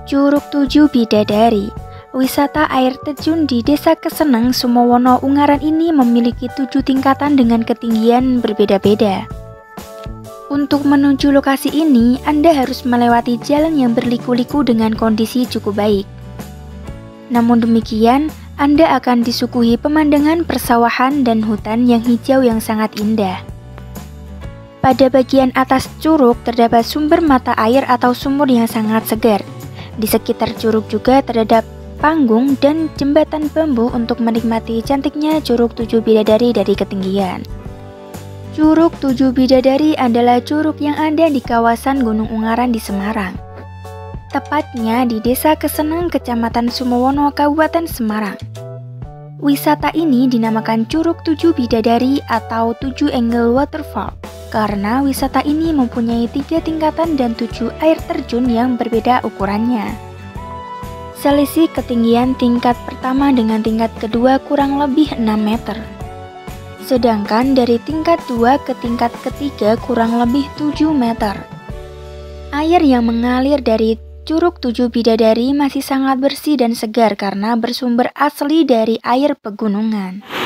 Curug Tujuh Bidadari. Wisata air terjun di Desa Keseneng, Sumowono, Ungaran ini memiliki 7 tingkatan dengan ketinggian berbeda-beda. Untuk menuju lokasi ini, Anda harus melewati jalan yang berliku-liku dengan kondisi cukup baik. Namun demikian, Anda akan disuguhi pemandangan persawahan dan hutan yang hijau yang sangat indah. Pada bagian atas curug terdapat sumber mata air atau sumur yang sangat segar. Di sekitar curug juga terdapat panggung dan jembatan bambu untuk menikmati cantiknya Curug Tujuh Bidadari dari ketinggian. Curug Tujuh Bidadari adalah curug yang ada di kawasan Gunung Ungaran di Semarang. Tepatnya di Desa Keseneng, Kecamatan Sumowono, Kabupaten Semarang. Wisata ini dinamakan Curug Tujuh Bidadari atau 7 Angle Waterfall karena wisata ini mempunyai 3 tingkatan dan 7 air terjun yang berbeda ukurannya. Selisih ketinggian tingkat pertama dengan tingkat kedua kurang lebih 6 meter. Sedangkan dari tingkat 2 ke tingkat ketiga kurang lebih 7 meter. Air yang mengalir dari Curug Tujuh Bidadari masih sangat bersih dan segar karena bersumber asli dari air pegunungan.